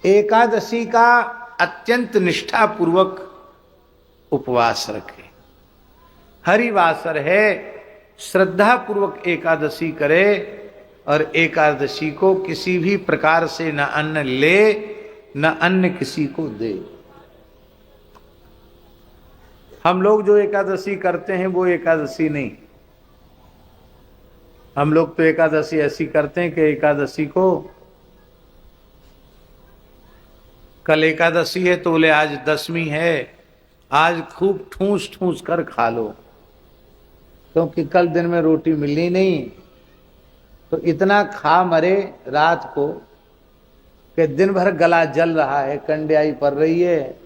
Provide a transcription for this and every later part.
एकादशी का अत्यंत निष्ठा पूर्वक उपवास रखे। हरिवासर है, श्रद्धा पूर्वक एकादशी करे और एकादशी को किसी भी प्रकार से न अन्न ले न अन्न किसी को दे। हम लोग जो एकादशी करते हैं वो एकादशी नहीं। हम लोग तो एकादशी ऐसी करते हैं कि एकादशी को, कल एकादशी है तो बोले आज दसवीं है, आज खूब ठूस ठूस कर खा लो, क्योंकि कल दिन में रोटी मिलनी नहीं। तो इतना खा मरे रात को कि दिन भर गला जल रहा है, कंड्याई पड़ रही है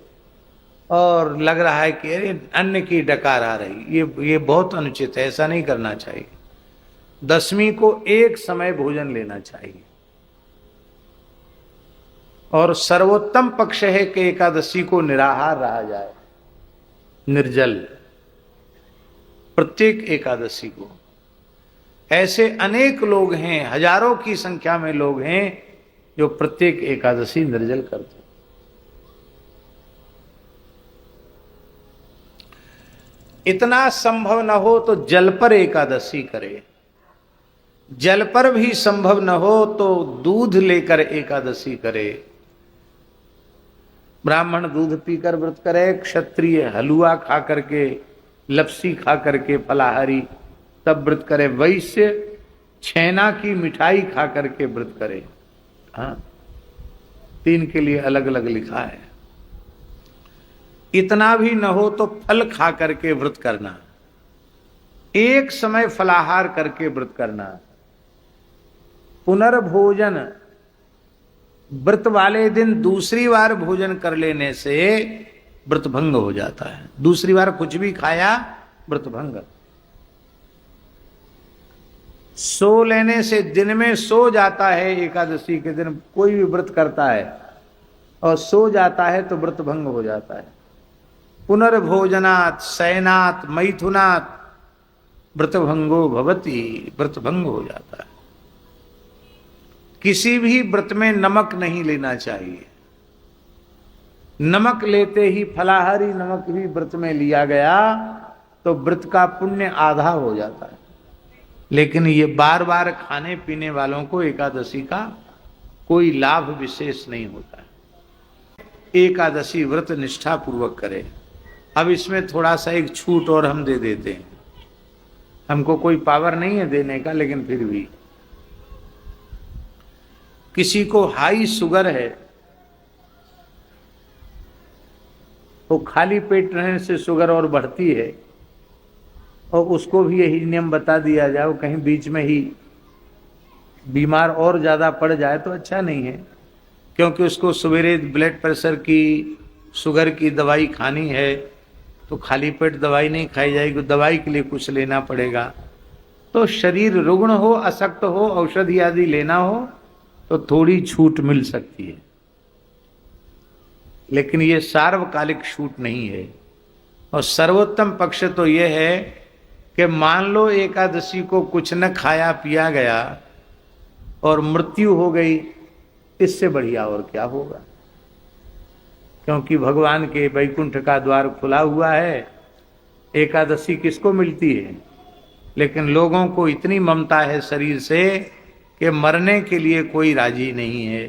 और लग रहा है कि अरे अन्न की डकार आ रही। ये बहुत अनुचित है, ऐसा नहीं करना चाहिए। दसवीं को एक समय भोजन लेना चाहिए। और सर्वोत्तम पक्ष है कि एकादशी को निराहार रहा जाए, निर्जल, प्रत्येक एकादशी को। ऐसे अनेक लोग हैं, हजारों की संख्या में लोग हैं जो प्रत्येक एकादशी निर्जल करते हैं। इतना संभव न हो तो जल पर एकादशी करे, जल पर भी संभव न हो तो दूध लेकर एकादशी करे। ब्राह्मण दूध पीकर व्रत करे, क्षत्रिय हलवा खा करके, लपसी खा करके फलाहारी तब व्रत करे, वैश्य छेना की मिठाई खा करके व्रत करे। हाँ, तीन के लिए अलग अलग लिखा है। इतना भी न हो तो फल खा करके व्रत करना, एक समय फलाहार करके व्रत करना। पुनर्भोजन, व्रत वाले दिन दूसरी बार भोजन कर लेने से व्रत भंग हो जाता है। दूसरी बार कुछ भी खाया व्रत भंग। सो लेने से, दिन में सो जाता है, एकादशी के दिन कोई भी व्रत करता है और सो जाता है तो व्रत भंग हो जाता है। पुनर्भोजनात् शयनात् मैथुनात् व्रतभंगो भवति, व्रत भंग हो जाता है। किसी भी व्रत में नमक नहीं लेना चाहिए। नमक लेते ही, फलाहारी नमक भी व्रत में लिया गया तो व्रत का पुण्य आधा हो जाता है। लेकिन ये बार बार खाने पीने वालों को एकादशी का कोई लाभ विशेष नहीं होता है। एकादशी व्रत निष्ठा पूर्वक करे। अब इसमें थोड़ा सा एक छूट और हम दे देते हैं। हमको कोई पावर नहीं है देने का, लेकिन फिर भी किसी को हाई शुगर है, वो खाली पेट रहने से शुगर और बढ़ती है, और उसको भी यही नियम बता दिया जाए, कहीं बीच में ही बीमार और ज्यादा पड़ जाए तो अच्छा नहीं है। क्योंकि उसको सवेरे ब्लड प्रेशर की, शुगर की दवाई खानी है तो खाली पेट दवाई नहीं खाई जाएगी, दवाई के लिए कुछ लेना पड़ेगा। तो शरीर रुग्ण हो, अशक्त हो, औषधि आदि लेना हो तो थोड़ी छूट मिल सकती है, लेकिन ये सार्वकालिक छूट नहीं है। और सर्वोत्तम पक्ष तो यह है कि मान लो एकादशी को कुछ न खाया पिया गया और मृत्यु हो गई, इससे बढ़िया और क्या होगा। क्योंकि भगवान के वैकुंठ का द्वार खुला हुआ है। एकादशी किसको मिलती है, लेकिन लोगों को इतनी ममता है शरीर से कि मरने के लिए कोई राजी नहीं है।